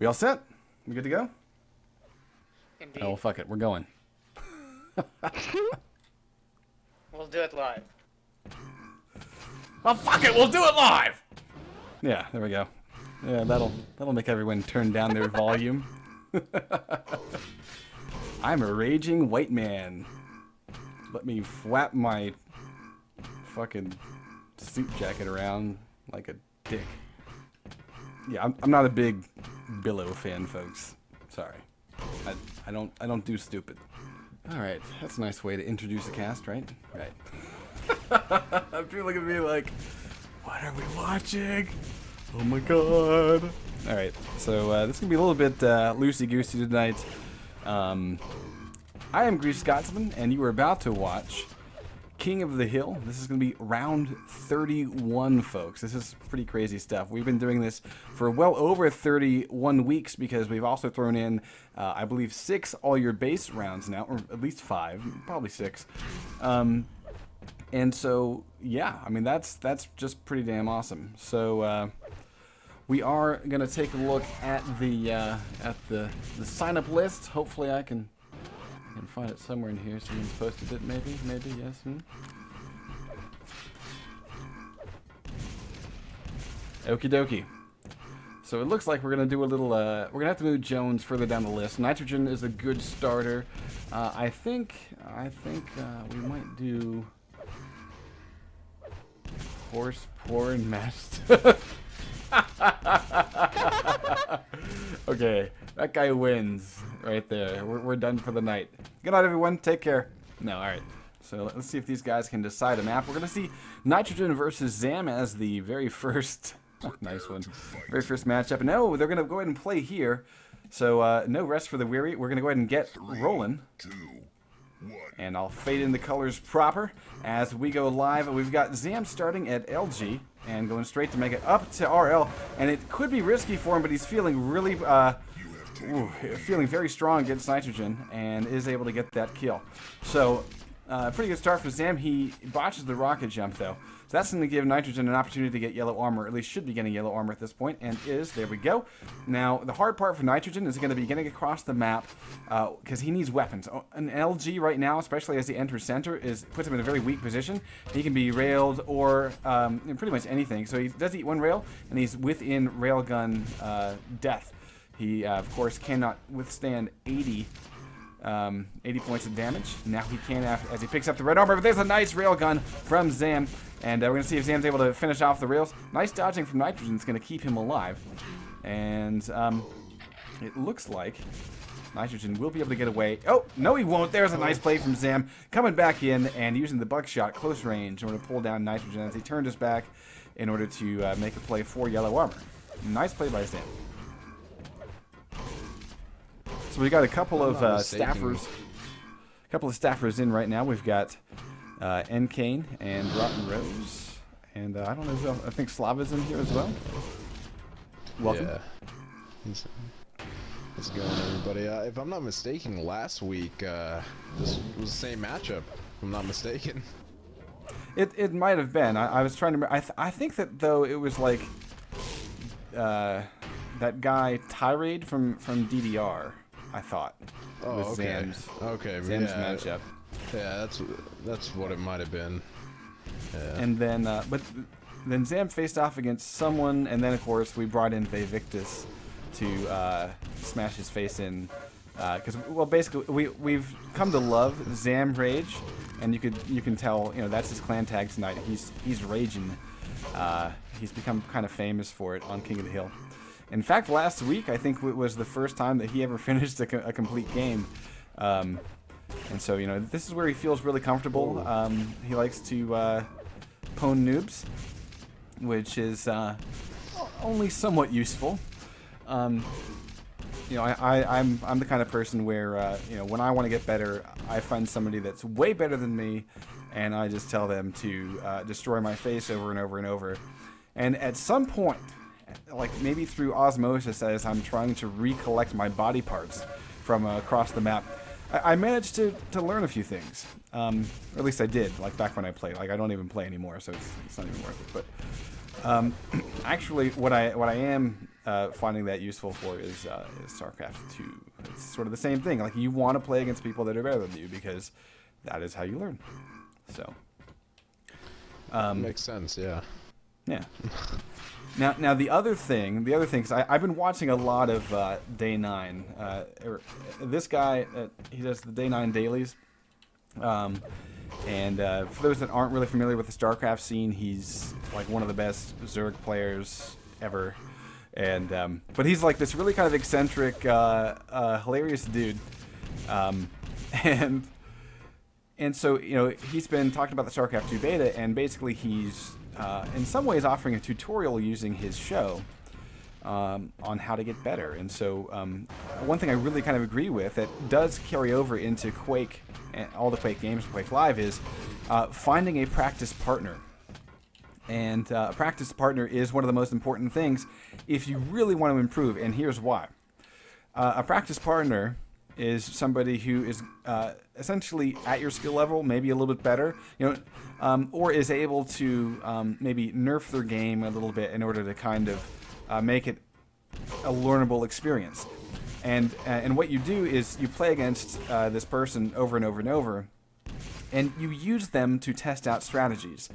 We all set? We good to go? Indeed. Oh, fuck it. We're going. We'll do it live. Oh, fuck it. We'll do it live. Yeah, there we go. Yeah, that'll make everyone turn down their volume. I'm a raging white man. Let me flap my fucking suit jacket around like a dick. Yeah, I'm not a big Billow fan, folks. Sorry. I don't do stupid. Alright, that's a nice way to introduce a cast, right? Right. People look at me like, what are we watching? Oh my god. Alright, so this is going to be a little bit loosey-goosey tonight. I am Grease Scotsman, and you are about to watch King of the Hill. This is going to be round 31, folks. This is pretty crazy stuff. We've been doing this for well over 31 weeks because we've also thrown in, I believe, 6 all your base rounds now, or at least 5, probably 6. And so, yeah, I mean, that's just pretty damn awesome. So, we are going to take a look at the sign-up list. Hopefully I can find it somewhere in here. Someone's posted it, maybe, yes. Okie dokie. So it looks like we're gonna do a little. We're gonna have to move Jones further down the list. Nitrogen is a good starter. I think we might do horse porn master. Okay, that guy wins right there. We're done for the night. Good night, everyone. Take care. No, all right. So let's see if these guys can decide a map. We're gonna see Nitrogen versus Zam as the very first. Nice one. Very first matchup. And no, they're gonna go ahead and play here. So no rest for the weary. We're gonna go ahead and get rolling. And I'll fade in the colors proper as we go live. We've got Zam starting at LG and going straight to make it up to RL. And it could be risky for him, but he's feeling really, feeling very strong against Nitrogen and is able to get that kill. So, pretty good start for Zam. He botches the rocket jump, though. So that's going to give Nitrogen an opportunity to get yellow armor, or at least should be getting yellow armor at this point, and is. There we go. Now, the hard part for Nitrogen is going to be getting across the map, because he needs weapons. An LG right now, especially as he enters center, puts him in a very weak position. He can be railed or pretty much anything. So he does eat one rail, and he's within railgun death. He, of course, cannot withstand 80 points of damage. Now he can as he picks up the red armor, but there's a nice railgun from Zam. And we're going to see if Zam's able to finish off the rails. Nice dodging from Nitrogen is going to keep him alive. And it looks like Nitrogen will be able to get away. Oh, no he won't. There's a nice play from Zam. Coming back in and using the buckshot close range in order to pull down Nitrogen as he turned his back in order to make a play for yellow armor. Nice play by Zam. So we got a couple of staffers. A couple of staffers in right now. We've got Nkane and Rotten Rose, and I don't know who else. I think Slava's in here as well. Welcome. Yeah. How's it going, everybody? If I'm not mistaken, last week this was the same matchup. If I'm not mistaken. It might have been. I was trying to. I think that though it was like that guy Tirade from DDR. I thought. Oh, with okay. Zam's matchup. Yeah, that's what it might have been. Yeah. And then, but then Zam faced off against someone, and then of course we brought in Vivictus to smash his face in, because well, basically we've come to love Zam Rage, and you can tell, you know, that's his clan tag tonight. He's raging. He's become kind of famous for it on King of the Hill. In fact, last week I think it was the first time that he ever finished a complete game. And so, you know, this is where he feels really comfortable. He likes to pwn noobs, which is only somewhat useful. You know, I'm the kind of person where, you know, when I want to get better, I find somebody that's way better than me, and I just tell them to destroy my face over and over and over. And at some point, like maybe through osmosis, as I'm trying to recollect my body parts from across the map, I managed to learn a few things. Or at least I did, like back when I played. Like I don't even play anymore, so it's not even worth it. But actually, what I am finding that useful for is StarCraft 2. It's sort of the same thing. Like, you want to play against people that are better than you because that is how you learn. So. Makes sense, yeah. Yeah. Now the other thing, because I've been watching a lot of Day 9. This guy, he does the Day 9 dailies. And for those that aren't really familiar with the StarCraft scene, he's like one of the best Zerg players ever. And but he's like this really kind of eccentric, hilarious dude. And so, you know, he's been talking about the StarCraft 2 beta, and basically he's in some ways offering a tutorial using his show on how to get better. And so one thing I really kind of agree with that does carry over into Quake and all the Quake games, Quake Live, is finding a practice partner. And a practice partner is one of the most important things if you really want to improve, and here's why. A practice partner is somebody who is essentially at your skill level, maybe a little bit better, you know, or is able to maybe nerf their game a little bit in order to kind of make it a learnable experience. And what you do is you play against this person over and over and over, and you use them to test out strategies.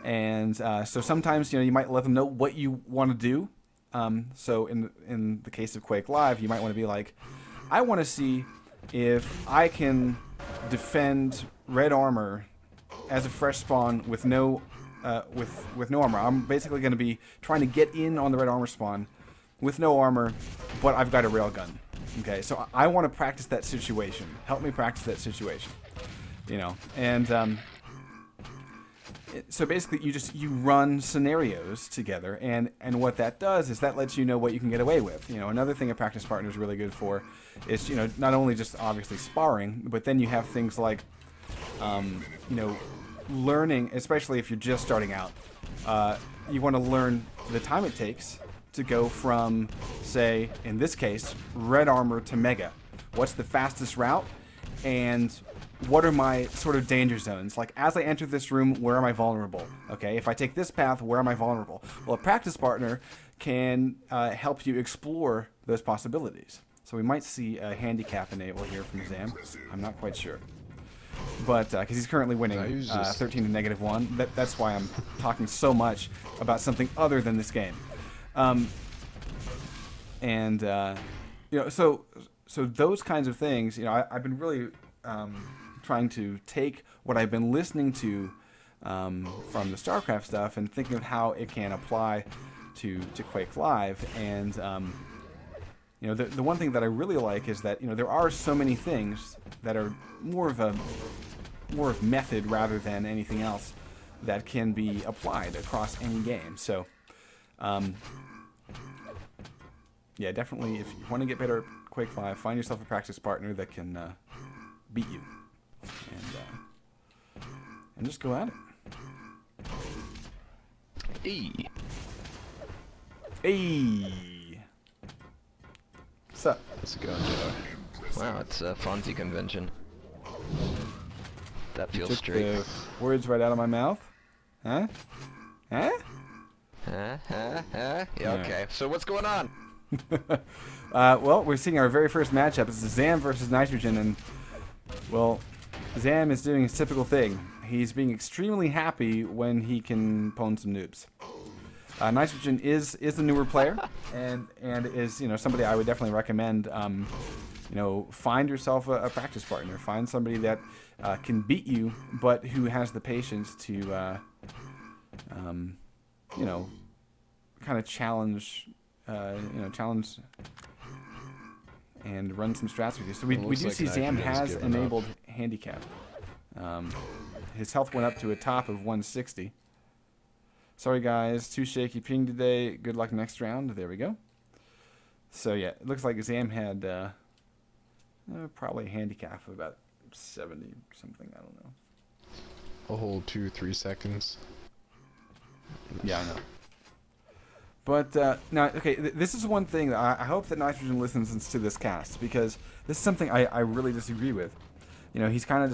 And so sometimes, you know, you might let them know what you want to do. So in the case of Quake Live, you might want to be like, I want to see if I can defend red armor as a fresh spawn with no with no armor. I'm basically going to be trying to get in on the red armor spawn with no armor, but I've got a railgun. Okay, so I want to practice that situation. Help me practice that situation. You know, and so basically you run scenarios together, and what that does is that lets you know what you can get away with. You know, another thing a practice partner is really good for is, you know, not only just obviously sparring, but then you have things like you know, learning, especially if you're just starting out. You want to learn the time it takes to go from, say, in this case, red armor to mega. What's the fastest route, and what are my sort of danger zones? Like, as I enter this room, where am I vulnerable? Okay, if I take this path, where am I vulnerable? Well, a practice partner can help you explore those possibilities. So we might see a handicap enable here from Zam. I'm not quite sure. But, because he's currently winning 13 to -1. That's why I'm talking so much about something other than this game. You know, so those kinds of things, you know, I've been really trying to take what I've been listening to from the StarCraft stuff and thinking of how it can apply to Quake Live. And you know, the one thing that I really like is that, you know, there are so many things that are more of method rather than anything else that can be applied across any game. So yeah, definitely, if you want to get better at Quake Live, find yourself a practice partner that can beat you, and just go at it. Hey. What's up? How's it going, Joe? Wow, it's a Fonzie convention. That feels Took straight. the words right out of my mouth. Huh? Huh? Yeah, okay. So what's going on? Well, we're seeing our very first matchup. It's Zam versus Nitrogen, and, well, Zam is doing his typical thing. He's being extremely happy when he can pwn some noobs. Nitrogen is the newer player, and is, you know, somebody I would definitely recommend. You know, find yourself a practice partner. Find somebody that can beat you, but who has the patience to, you know, kind of challenge. Challenge and run some strats with you. So we do see Zam has enabled handicap. His health went up to a top of 160. Sorry guys, too shaky ping today. Good luck next round. There we go. So yeah, it looks like Zam had probably a handicap of about 70 something. I don't know. A whole 2-3 seconds. Yeah, I know. But now, okay, this is one thing that I hope that Nitrogen listens to this cast, because this is something I really disagree with. You know, he's kind of just